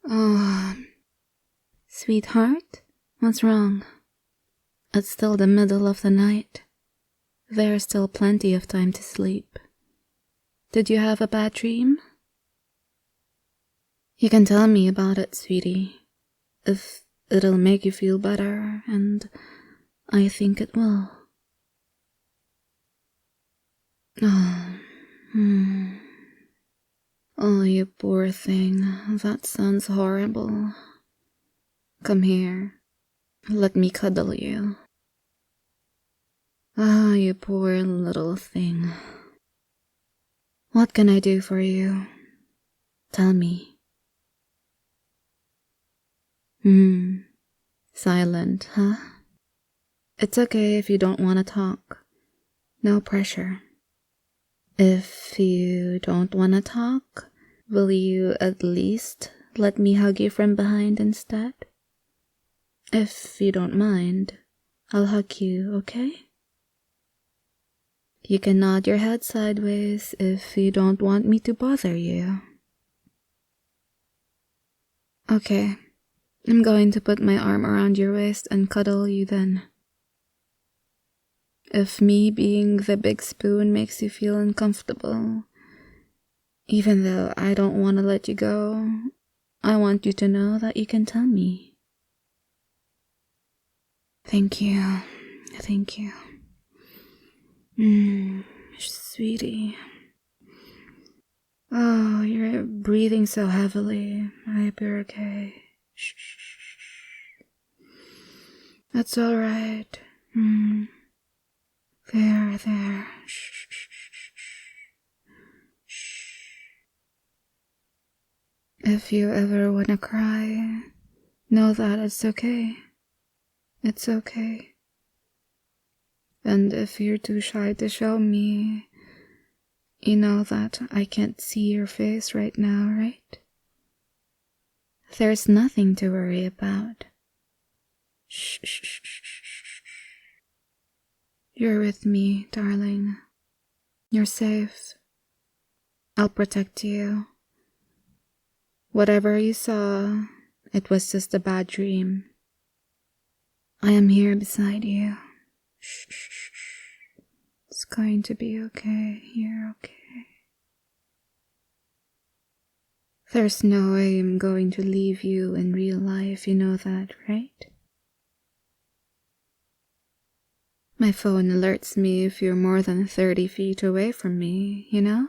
Oh, sweetheart, what's wrong? It's still the middle of the night. There's still plenty of time to sleep. Did you have a bad dream? You can tell me about it, sweetie, if it'll make you feel better, and I think it will. Oh, you poor thing, that sounds horrible. Come here, let me cuddle you. Ah, you poor little thing. What can I do for you? Tell me. Silent, huh? It's okay if you don't want to talk. No pressure. If you don't want to talk, will you at least let me hug you from behind instead? If you don't mind, I'll hug you, okay? You can nod your head sideways if you don't want me to bother you. Okay, I'm going to put my arm around your waist and cuddle you then. If me being the big spoon makes you feel uncomfortable, even though I don't want to let you go, I want you to know that you can tell me. Thank you. Thank you. Sweetie. Oh, you're breathing so heavily. I hope you're okay. Shh. That's all right. There. Shh. If you ever want to cry, know that it's okay. It's okay. And if you're too shy to show me, you know that I can't see your face right now, right? There's nothing to worry about. Shh. You're with me, darling. You're safe. I'll protect you. Whatever you saw, it was just a bad dream. I am here beside you. Shh. It's going to be okay. You're okay. There's no way I'm going to leave you in real life, you know that, right? My phone alerts me if you're more than 30 feet away from me, you know?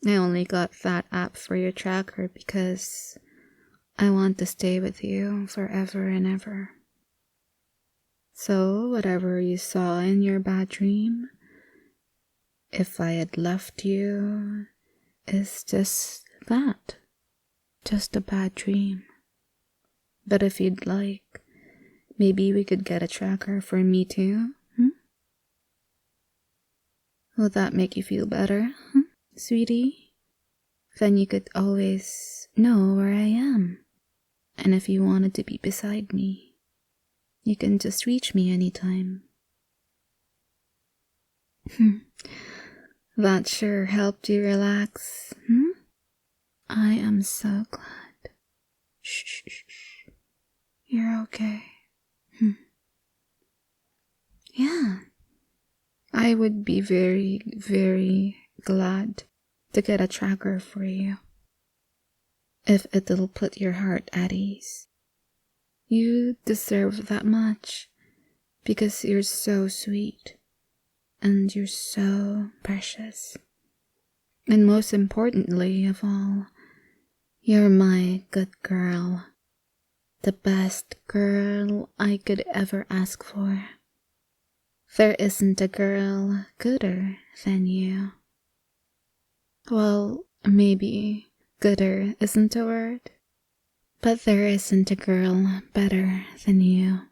I only got that app for your tracker because I want to stay with you forever and ever. So, whatever you saw in your bad dream, if I had left you, is just that. Just a bad dream. But if you'd like, maybe we could get a tracker for me too, Will that make you feel better, sweetie? Then you could always know where I am. And if you wanted to be beside me, you can just reach me anytime. That sure helped you relax, I am so glad. Shh. You're okay. Yeah. I would be very, very glad to get a tracker for you. If it'll put your heart at ease. You deserve that much because you're so sweet and you're so precious. And most importantly of all, you're my good girl. The best girl I could ever ask for. There isn't a girl gooder than you. Well, maybe gooder isn't a word, but there isn't a girl better than you.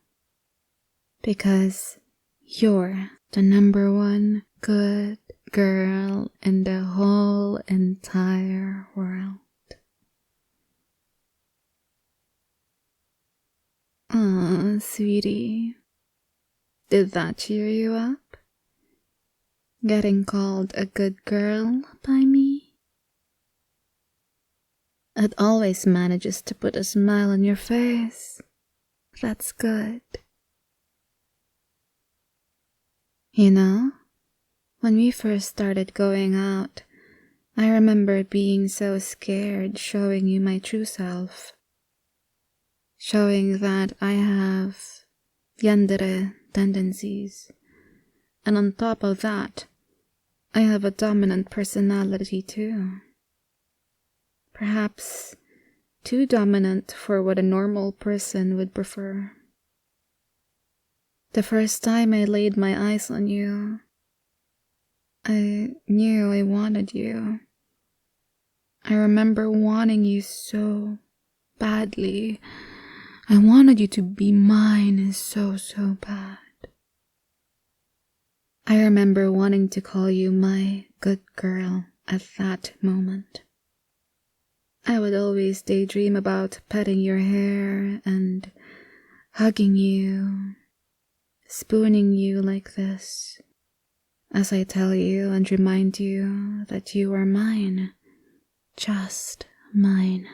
Because you're the number one good girl in the whole entire world. Aw, sweetie. Did that cheer you up? Getting called a good girl by me? It always manages to put a smile on your face. That's good. You know, when we first started going out, I remember being so scared showing you my true self. Showing that I have Yandere tendencies. And on top of that, I have a dominant personality too. Perhaps too dominant for what a normal person would prefer. The first time I laid my eyes on you, I knew I wanted you. I remember wanting you so badly. I wanted you to be mine so bad. I remember wanting to call you my good girl at that moment. I would always daydream about petting your hair and hugging you, spooning you like this, as I tell you and remind you that you are mine, just mine.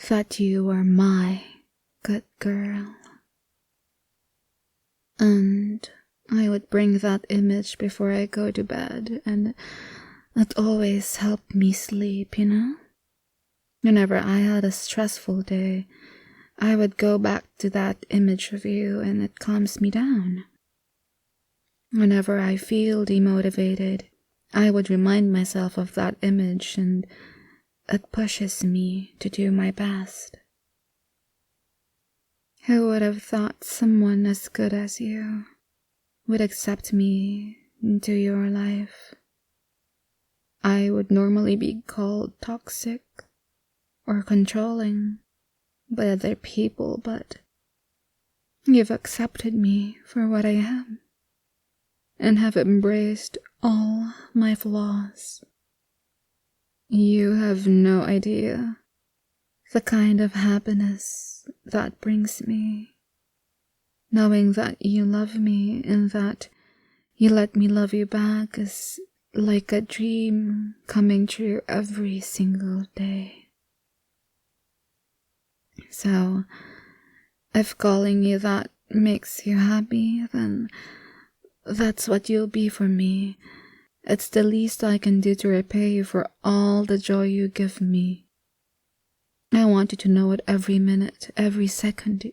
That you are my good girl. And I would bring that image before I go to bed, and it always helped me sleep, you know? Whenever I had a stressful day, I would go back to that image of you and it calms me down. Whenever I feel demotivated, I would remind myself of that image and it pushes me to do my best. Who would have thought someone as good as you would accept me into your life? I would normally be called toxic or controlling by other people, but you've accepted me for what I am and have embraced all my flaws. You have no idea the kind of happiness that brings me, knowing that you love me and that you let me love you back is like a dream coming true every single day. So, if calling you that makes you happy, then that's what you'll be for me. It's the least I can do to repay you for all the joy you give me. I want you to know it every minute, every second.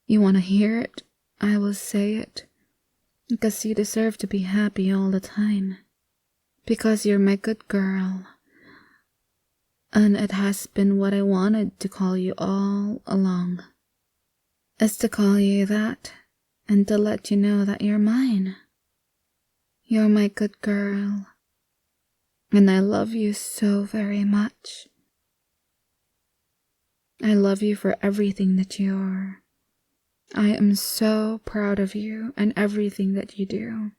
You want to hear it? I will say it. Because you deserve to be happy all the time. Because you're my good girl. And it has been what I wanted to call you all along. Is to call you that and to let you know that you're mine. You're my good girl. And I love you so very much. I love you for everything that you are. I am so proud of you and everything that you do.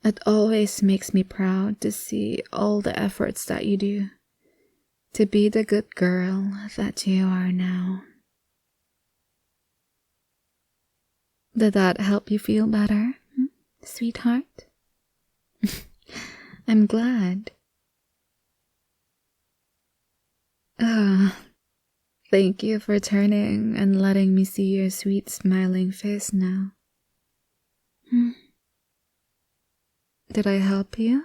It always makes me proud to see all the efforts that you do to be the good girl that you are now. Did that help you feel better, sweetheart? I'm glad. Thank you for turning and letting me see your sweet smiling face now. Did I help you?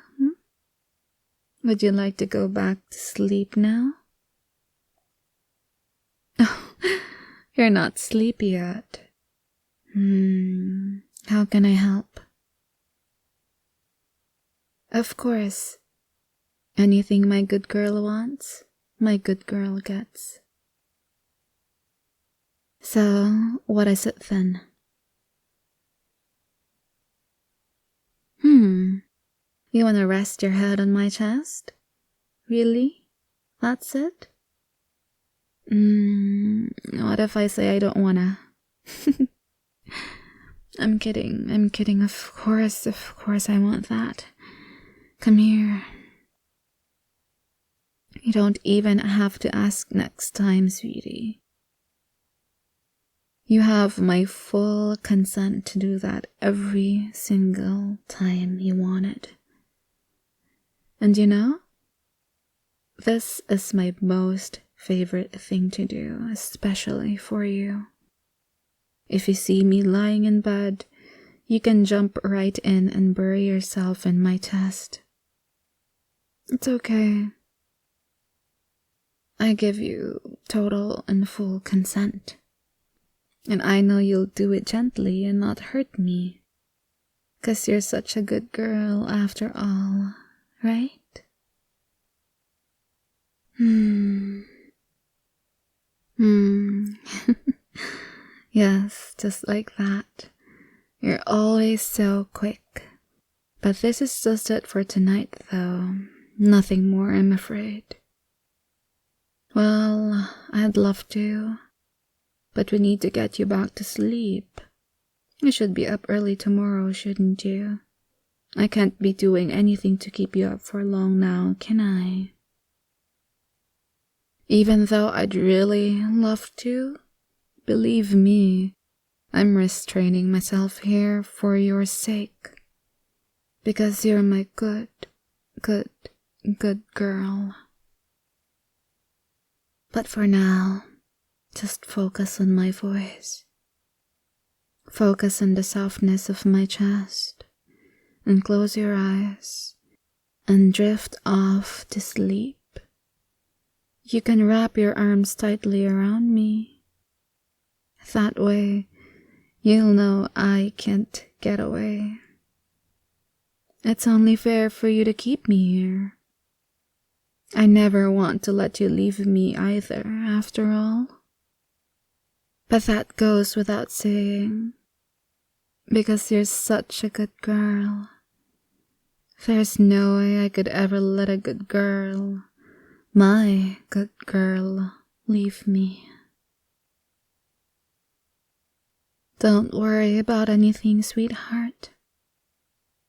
Would you like to go back to sleep now? Oh, you're not sleepy yet. How can I help? Of course. Anything my good girl wants, my good girl gets. So, what is it then? You wanna rest your head on my chest? Really? That's it? What if I say I don't wanna? I'm kidding, of course I want that. Come here. You don't even have to ask next time, sweetie. You have my full consent to do that every single time you want it. And you know, this is my most favorite thing to do, especially for you. If you see me lying in bed, you can jump right in and bury yourself in my chest. It's okay. I give you total and full consent. And I know you'll do it gently and not hurt me. 'Cause you're such a good girl after all, right? Yes, just like that. You're always so quick. But this is just it for tonight, though. Nothing more, I'm afraid. Well, I'd love to. But we need to get you back to sleep. You should be up early tomorrow, shouldn't you? I can't be doing anything to keep you up for long now, can I? Even though I'd really love to, believe me, I'm restraining myself here for your sake. Because you're my good girl. But for now, just focus on my voice. Focus on the softness of my chest. And close your eyes. And drift off to sleep. You can wrap your arms tightly around me. That way, you'll know I can't get away. It's only fair for you to keep me here. I never want to let you leave me either, after all. But that goes without saying, because you're such a good girl. There's no way I could ever let a good girl, my good girl, leave me. Don't worry about anything, sweetheart.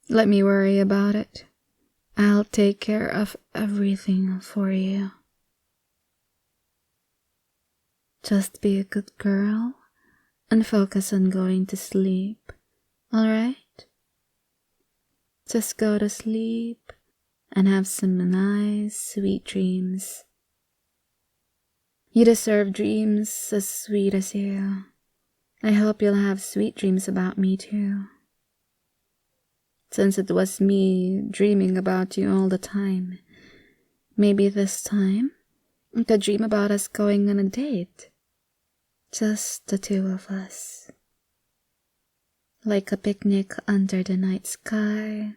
Let me worry about it. I'll take care of everything for you. Just be a good girl and focus on going to sleep, alright? Just go to sleep and have some nice, sweet dreams. You deserve dreams as sweet as you. I hope you'll have sweet dreams about me too. Since it was me dreaming about you all the time, maybe this time I could dream about us going on a date. Just the two of us. Like a picnic under the night sky,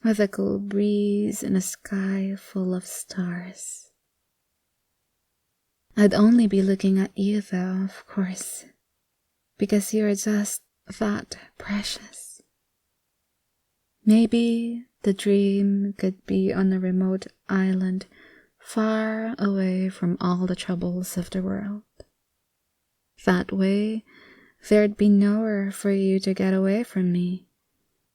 with a cool breeze and a sky full of stars. I'd only be looking at you though, of course, because you're just that precious. Maybe the dream could be on a remote island far away from all the troubles of the world. That way, there'd be nowhere for you to get away from me,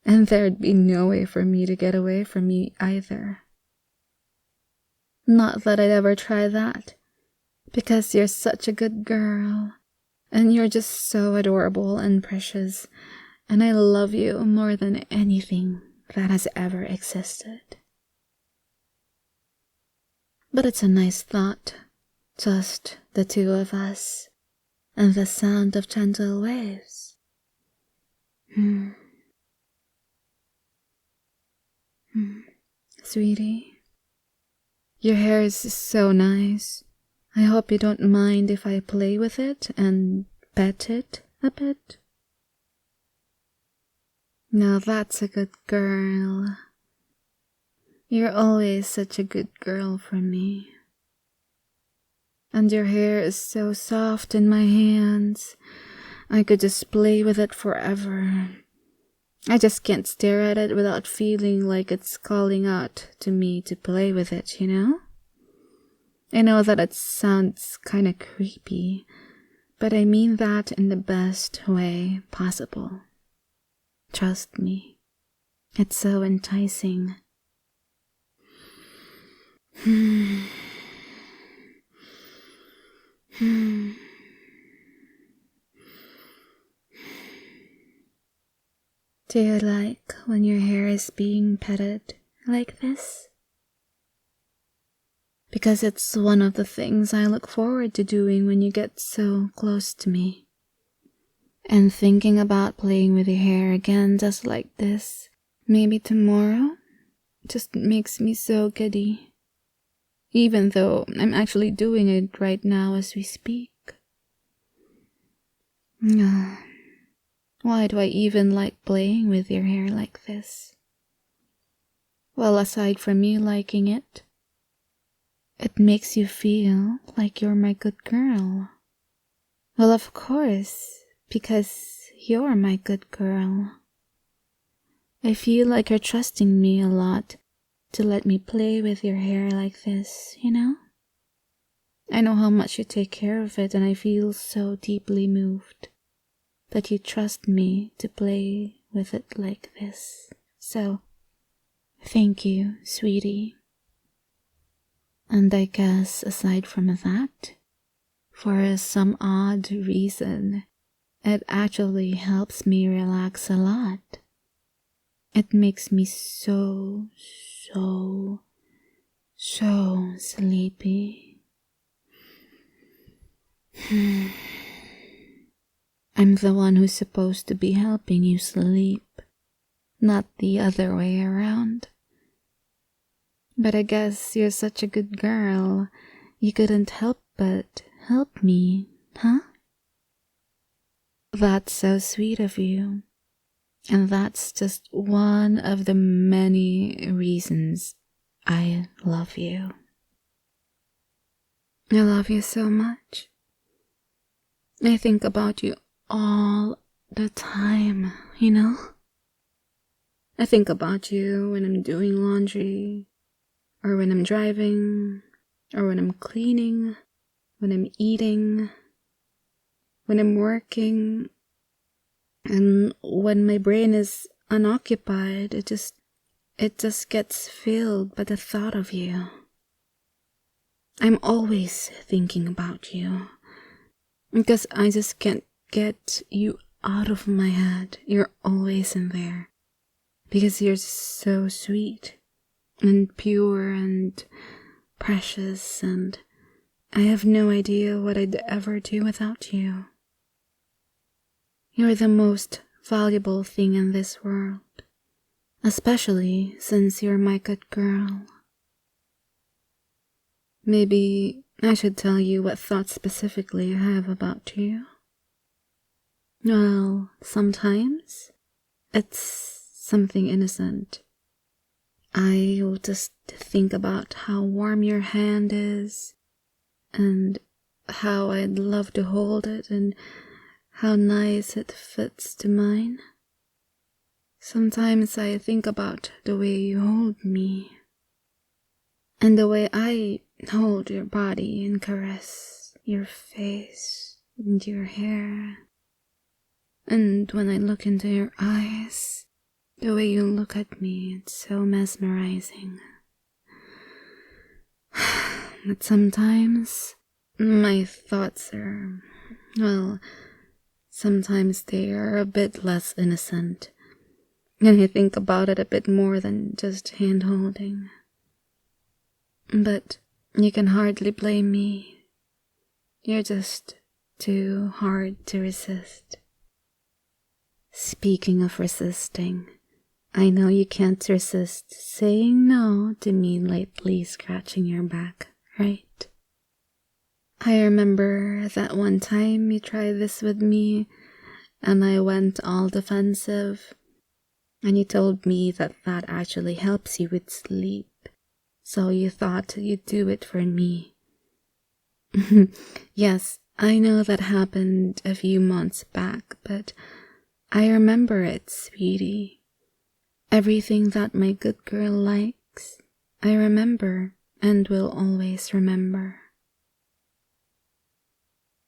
and there'd be no way for me to get away from you either. Not that I'd ever try that, because you're such a good girl, and you're just so adorable and precious, and I love you more than anything that has ever existed. But it's a nice thought, just the two of us, and the sound of gentle waves. Sweetie, your hair is so nice. I hope you don't mind if I play with it and pet it a bit. Now that's a good girl. You're always such a good girl for me. And your hair is so soft in my hands. I could just play with it forever. I just can't stare at it without feeling like it's calling out to me to play with it, you know? I know that it sounds kinda creepy, but I mean that in the best way possible. Trust me, it's so enticing. Do you like when your hair is being petted like this? Because it's one of the things I look forward to doing when you get so close to me. And thinking about playing with your hair again just like this, maybe tomorrow, just makes me so giddy. Even though I'm actually doing it right now as we speak. Why do I even like playing with your hair like this? Well, aside from you liking it, it makes you feel like you're my good girl. Well, of course, because you're my good girl. I feel like you're trusting me a lot to let me play with your hair like this, you know? I know how much you take care of it, and I feel so deeply moved that you trust me to play with it like this. So, thank you, sweetie. And I guess aside from that, for some odd reason, it actually helps me relax a lot. It makes me so sleepy. I'm the one who's supposed to be helping you sleep, not the other way around. But I guess you're such a good girl, you couldn't help but help me, huh? That's so sweet of you. And that's just one of the many reasons I love you. I love you so much. I think about you all the time, you know? I think about you when I'm doing laundry, or when I'm driving, or when I'm cleaning, when I'm eating, when I'm working, and when my brain is unoccupied, it just gets filled by the thought of you. I'm always thinking about you, because I just can't get you out of my head. You're always in there, because you're so sweet, and pure, and precious, and I have no idea what I'd ever do without you. You're the most valuable thing in this world, especially since you're my good girl. Maybe I should tell you what thoughts specifically I have about you. Well, sometimes it's something innocent. I'll just think about how warm your hand is, and how I'd love to hold it, and how nice it fits to mine. Sometimes I think about the way you hold me, and the way I hold your body and caress your face and your hair. And when I look into your eyes, the way you look at me, it's so mesmerizing. But sometimes my thoughts are, well, sometimes they are a bit less innocent, and I think about it a bit more than just hand-holding. But you can hardly blame me. You're just too hard to resist. Speaking of resisting, I know you can't resist saying no to me lightly scratching your back, right? I remember that one time you tried this with me, and I went all defensive, and you told me that actually helps you with sleep, so you thought you'd do it for me. Yes, I know that happened a few months back, but I remember it, sweetie. Everything that my good girl likes, I remember and will always remember.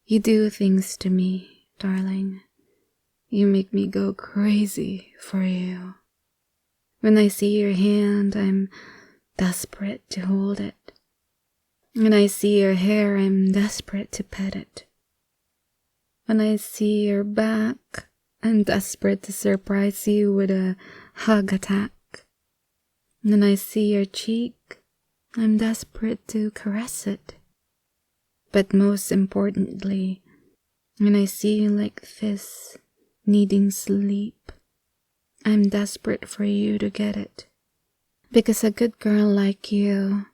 You do things to me, darling. You make me go crazy for you. When I see your hand, I'm desperate to hold it. When I see your hair, I'm desperate to pet it. When I see your back, I'm desperate to surprise you with a hug attack. When I see your cheek, I'm desperate to caress it. But most importantly, when I see you like this, needing sleep, I'm desperate for you to get it. Because a good girl like you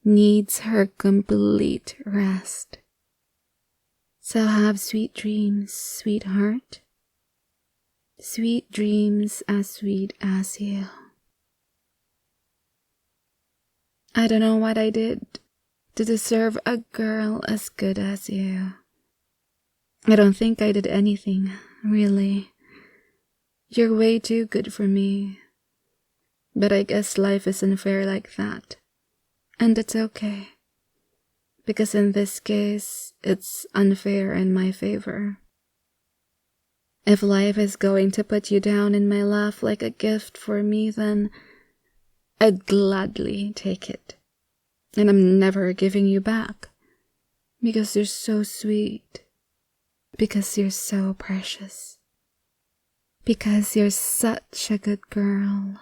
needs her complete rest. So have sweet dreams, sweetheart. Sweet dreams as sweet as you. I don't know what I did to deserve a girl as good as you. I don't think I did anything, really. You're way too good for me. But I guess life is unfair like that. And it's okay. Because in this case, it's unfair in my favor. If life is going to put you down in my lap like a gift for me, then I'd gladly take it. And I'm never giving you back. Because you're so sweet. Because you're so precious. Because you're such a good girl.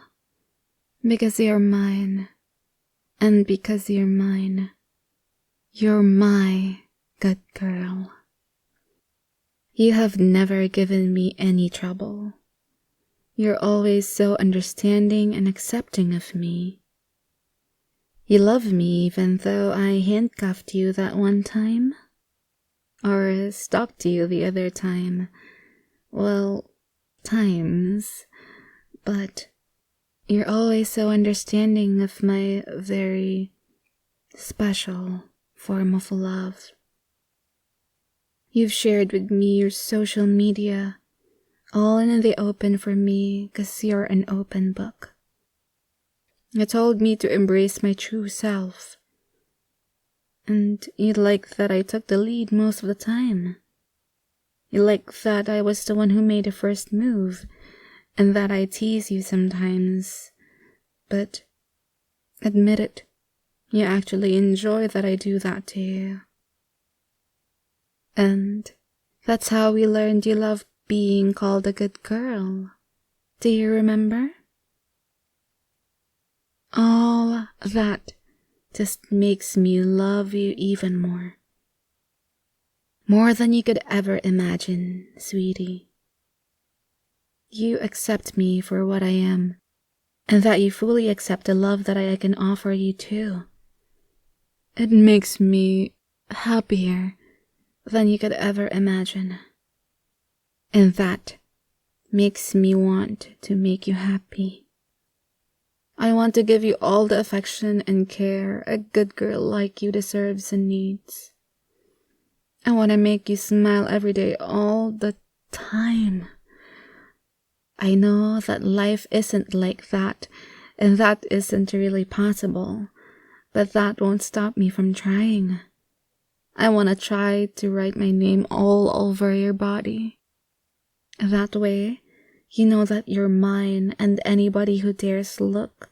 Because you're mine. And because you're mine, you're my good girl. You have never given me any trouble. You're always so understanding and accepting of me. You love me even though I handcuffed you that one time? Or stalked you the other time? Well, times. But you're always so understanding of my very special form of love. You've shared with me your social media, all in the open for me, 'cause you're an open book. You told me to embrace my true self. And you liked that I took the lead most of the time. You liked that I was the one who made the first move, and that I tease you sometimes. But admit it, you actually enjoy that I do that to you. And that's how we learned you love being called a good girl. Do you remember? All that just makes me love you even more. More than you could ever imagine, sweetie. You accept me for what I am, and that you fully accept the love that I can offer you too. It makes me happier than you could ever imagine. And that makes me want to make you happy. I want to give you all the affection and care a good girl like you deserves and needs. I want to make you smile every day, all the time. I know that life isn't like that, and that isn't really possible, but that won't stop me from trying. I want to try to write my name all over your body. That way, you know that you're mine, and anybody who dares look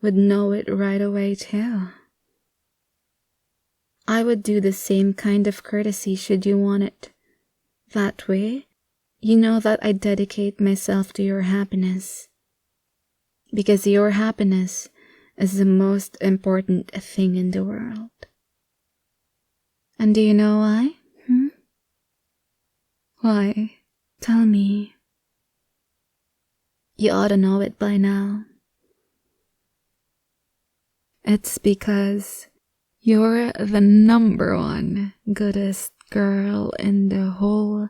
would know it right away too. I would do the same kind of courtesy should you want it. That way, you know that I dedicate myself to your happiness. Because your happiness is the most important thing in the world. And do you know why? Why? Tell me. You ought to know it by now. It's because you're the number one goodest girl in the whole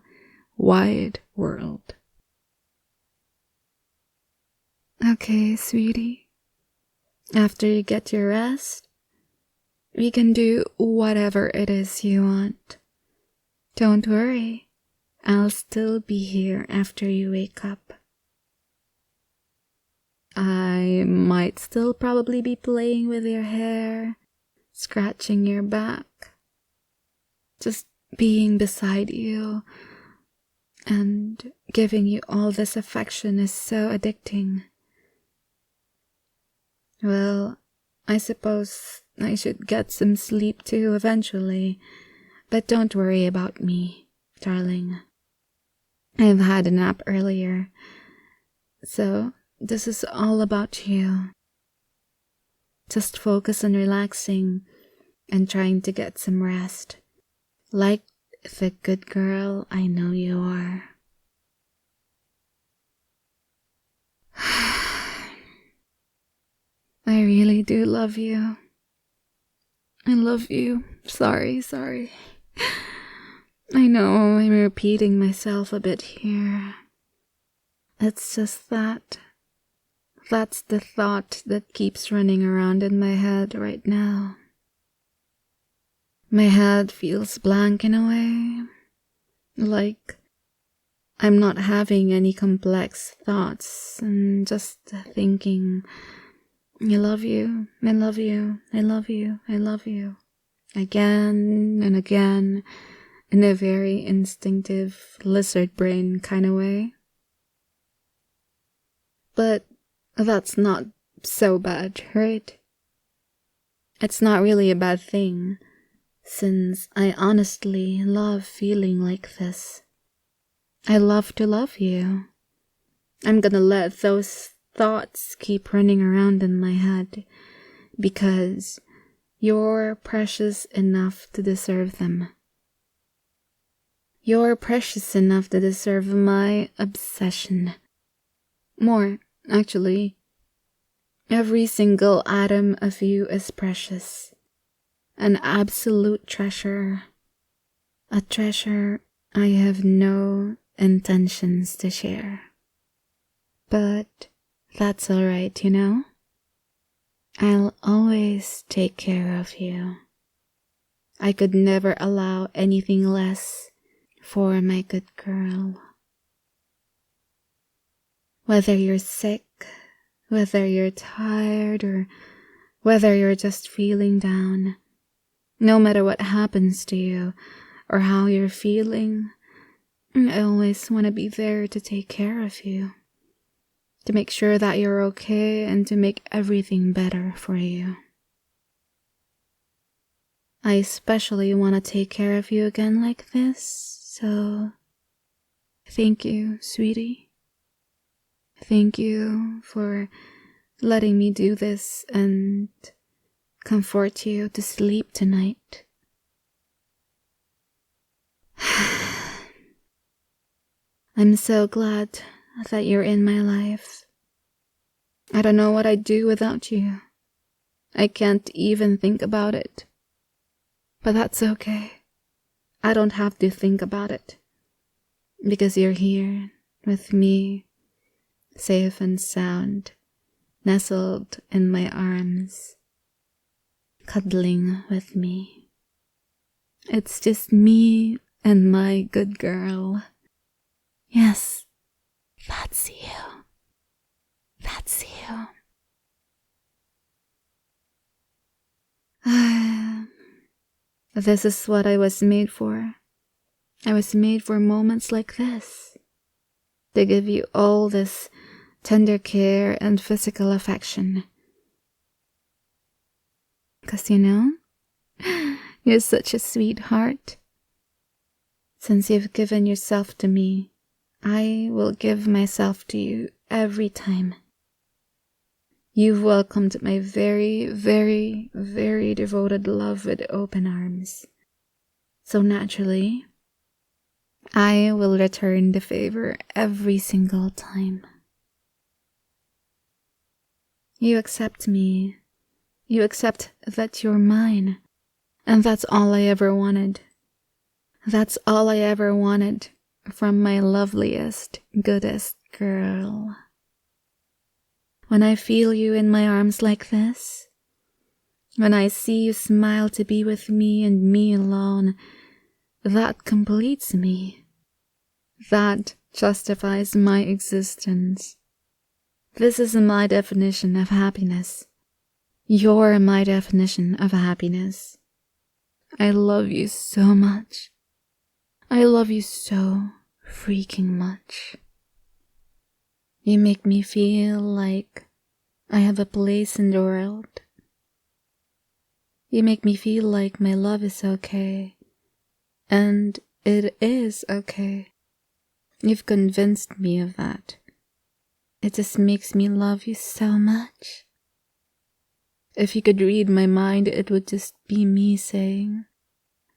wide world. Okay, sweetie. After you get your rest, we can do whatever it is you want. Don't worry, I'll still be here after you wake up. I might still probably be playing with your hair, scratching your back, just being beside you, and giving you all this affection is so addicting. Well, I suppose I should get some sleep too eventually, but don't worry about me, darling. I've had a nap earlier, so this is all about you. Just focus on relaxing and trying to get some rest, like the good girl I know you are. I really do love you. I love you. Sorry. I know I'm repeating myself a bit here. It's just that's the thought that keeps running around in my head right now. My head feels blank in a way, like I'm not having any complex thoughts and just thinking, I love you, I love you, I love you, I love you, again and again, in a very instinctive lizard brain kind of way. But that's not so bad, right? It's not really a bad thing, since I honestly love feeling like this. I love to love you. I'm gonna let those thoughts keep running around in my head, because you're precious enough to deserve them. You're precious enough to deserve my obsession. More, actually. Every single atom of you is precious. An absolute treasure. A treasure I have no intentions to share. But that's alright, you know? I'll always take care of you. I could never allow anything less for my good girl. Whether you're sick, whether you're tired, or whether you're just feeling down, no matter what happens to you or how you're feeling, I always want to be there to take care of you, to make sure that you're okay and to make everything better for you. I especially want to take care of you again like this, so thank you, sweetie. Thank you for letting me do this and comfort you to sleep tonight. I'm so glad that you're in my life. I don't know what I'd do without you. I can't even think about it. But that's okay. I don't have to think about it, because you're here with me, safe and sound, nestled in my arms, cuddling with me. It's just me and my good girl. Yes, that's you. That's you. This is what I was made for. I was made for moments like this, to give you all this tender care and physical affection. 'Cause you know, you're such a sweetheart. Since you've given yourself to me, I will give myself to you every time. You've welcomed my very, very, very devoted love with open arms. So naturally, I will return the favor every single time. You accept me. You accept that you're mine. And that's all I ever wanted. That's all I ever wanted from my loveliest, goodest girl. When I feel you in my arms like this, when I see you smile to be with me and me alone, that completes me. That justifies my existence. This is my definition of happiness. You're my definition of happiness. I love you so much. I love you so freaking much. You make me feel like I have a place in the world. You make me feel like my love is okay. And it is okay. You've convinced me of that. It just makes me love you so much. If you could read my mind, it would just be me saying,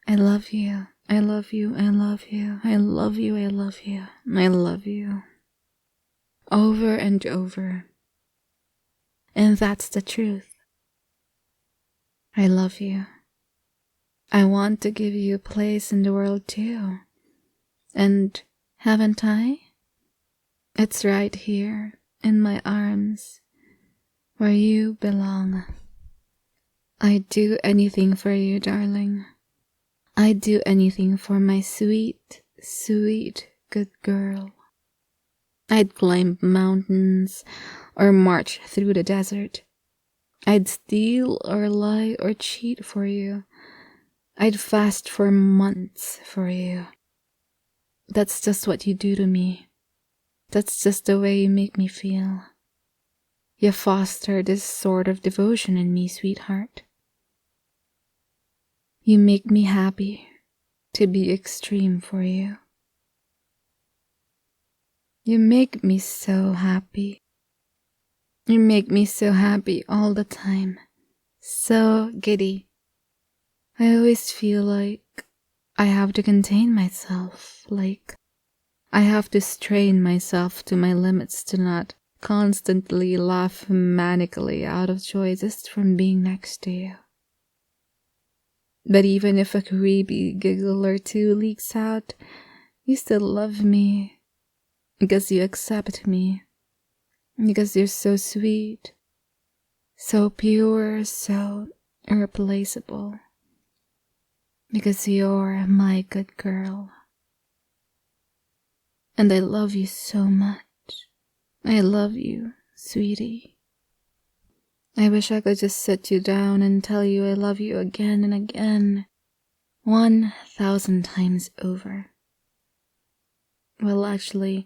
I love you, I love you, I love you, I love you, I love you, I love you. Over and over. And that's the truth. I love you. I want to give you a place in the world too. And haven't I? It's right here in my arms where you belong. I'd do anything for you, darling. I'd do anything for my sweet, sweet, good girl. I'd climb mountains or march through the desert. I'd steal or lie or cheat for you. I'd fast for months for you. That's just what you do to me. That's just the way you make me feel. You foster this sort of devotion in me, sweetheart. You make me happy to be extreme for you. You make me so happy. You make me so happy all the time. So giddy. I always feel like I have to contain myself, like I have to strain myself to my limits to not constantly laugh manically out of joy just from being next to you. But even if a creepy giggle or two leaks out, you still love me, because you accept me, because you're so sweet, so pure, so irreplaceable, because you're my good girl. And I love you so much. I love you, sweetie. I wish I could just sit you down and tell you I love you again and again, 1,000 times over. Well, actually,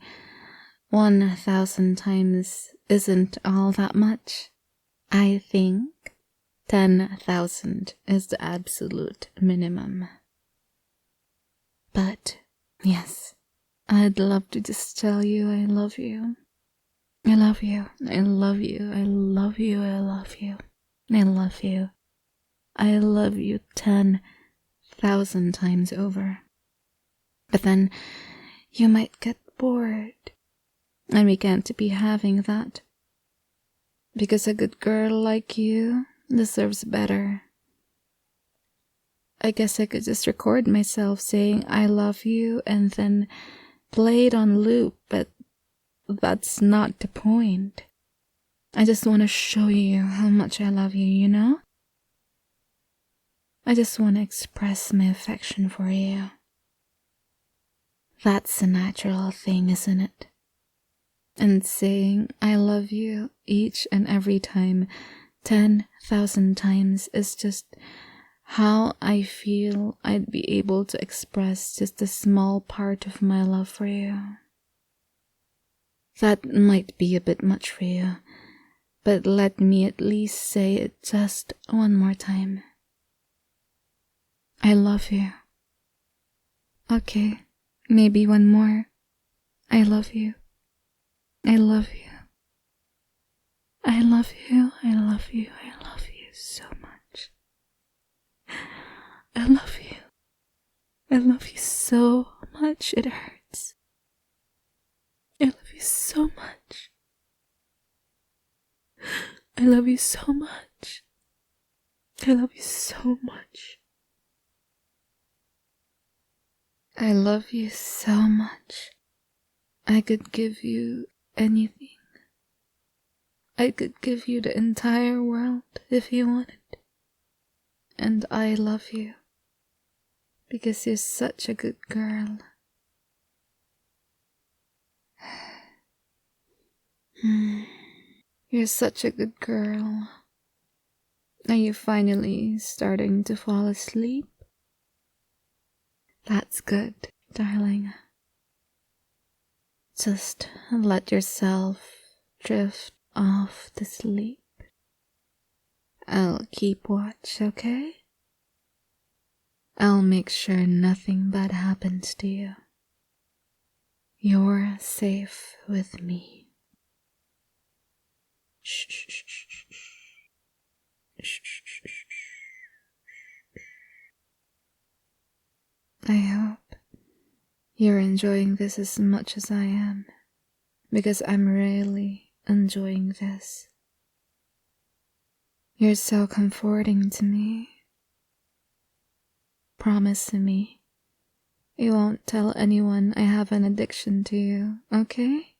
1,000 times isn't all that much. I think 10,000 is the absolute minimum. But, yes, I'd love to just tell you I love you. I love you, I love you, I love you, I love you, I love you. I love you 10,000 times over. But then you might get bored, and we can't be having that. Because a good girl like you deserves better. I guess I could just record myself saying I love you and then play it on loop, but that's not the point. I just want to show you how much I love you, you know? I just want to express my affection for you. That's a natural thing, isn't it? And saying I love you each and every time, 10,000 times, is just how I feel I'd be able to express just a small part of my love for you. That might be a bit much for you, but let me at least say it just one more time. I love you. Okay, maybe one more. I love you. I love you. I love you. I love you. I love you so much. I love you. I love you so much. It hurts. I love you so much. I love you so much. I love you so much. I love you so much. I could give you anything. I could give you the entire world if you wanted. And I love you because you're such a good girl. You're such a good girl. Are you finally starting to fall asleep? That's good, darling. Just let yourself drift off to sleep. I'll keep watch, okay? I'll make sure nothing bad happens to you. You're safe with me. Shh, shh, shh, shh, shh. Shh, shh, shh, shh. I hope you're enjoying this as much as I am, because I'm really enjoying this. You're so comforting to me. Promise to me you won't tell anyone I have an addiction to you, okay?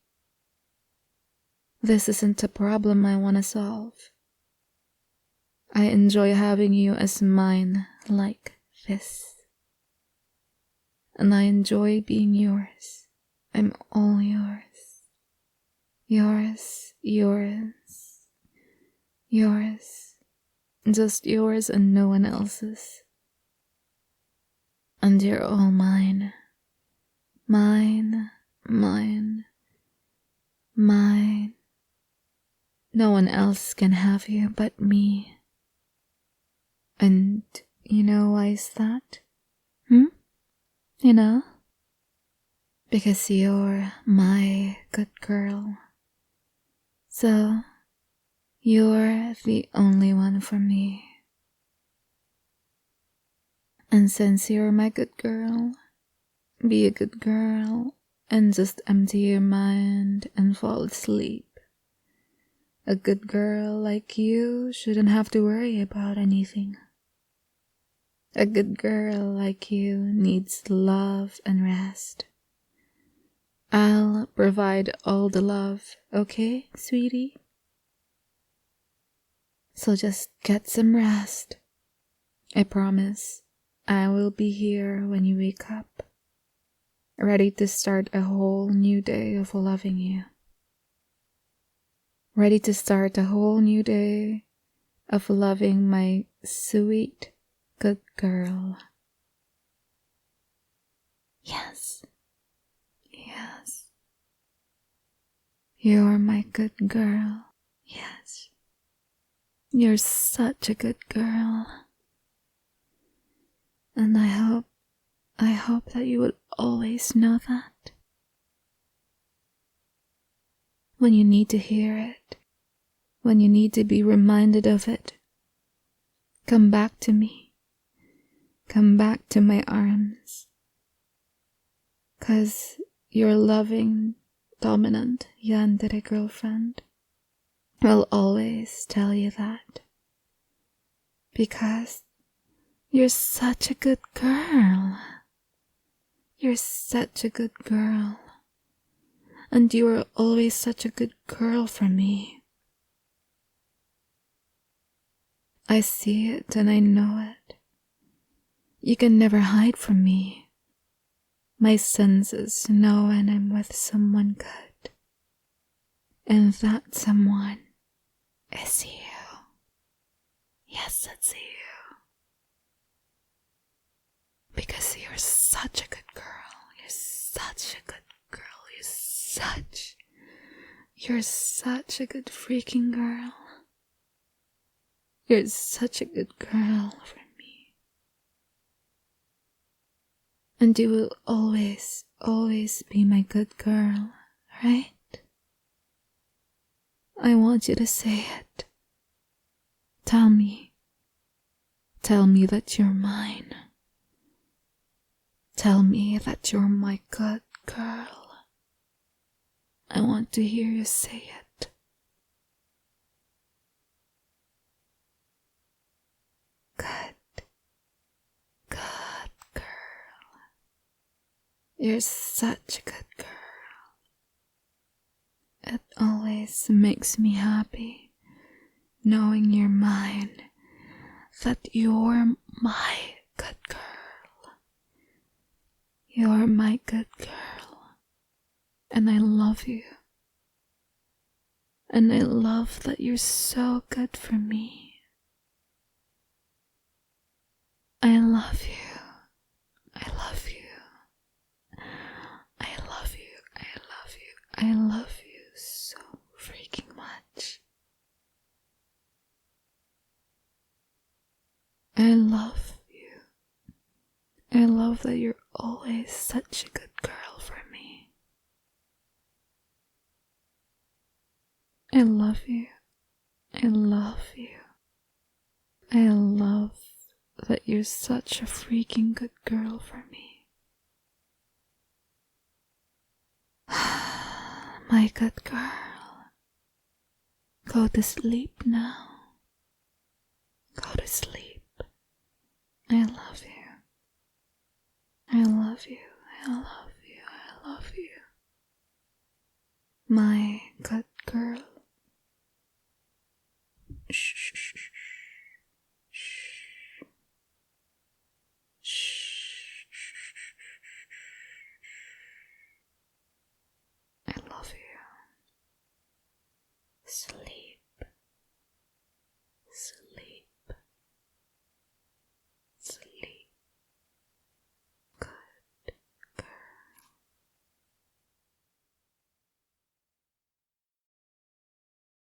This isn't a problem I want to solve. I enjoy having you as mine like this. And I enjoy being yours. I'm all yours. Yours, yours, yours. Just yours and no one else's. And you're all mine. Mine, mine, mine. No one else can have you but me. And you know why is that? You know? Because you're my good girl. So, you're the only one for me. And since you're my good girl, be a good girl and just empty your mind and fall asleep. A good girl like you shouldn't have to worry about anything. A good girl like you needs love and rest. I'll provide all the love, okay, sweetie? So just get some rest. I promise I will be here when you wake up, ready to start a whole new day of loving you. Ready to start a whole new day of loving my sweet, good girl. Yes. Yes. You're my good girl. Yes. You're such a good girl. And I hope that you would always know that. When you need to hear it, when you need to be reminded of it, come back to me. Come back to my arms. 'Cause your loving, dominant Yandere girlfriend will always tell you that. Because you're such a good girl. You're such a good girl. And you are always such a good girl for me. I see it and I know it. You can never hide from me. My senses know when I'm with someone good. And that someone is you. Yes, it's you. Because you're such a good girl. You're such a good girl. You're such a good freaking girl. You're such a good girl for me. And you will always, always be my good girl, right? I want you to say it. Tell me that you're mine. Tell me that you're my good girl. I want to hear you say it. Good girl. You're such a good girl. It always makes me happy knowing you're mine, that you're my good girl. You're my good girl, and I love you. And I love that you're so good for me. I love you. I love you. I love you. I love you. I love you so freaking much. I love you. I love that you're always such a good girl for me. I love you. I love you. I love that you're such a freaking good girl for me. My good girl. Go to sleep now. Go to sleep. I love you. I love you. I love you. I love you. My good girl. Shh. Shh. Shh. I love you. Sleep.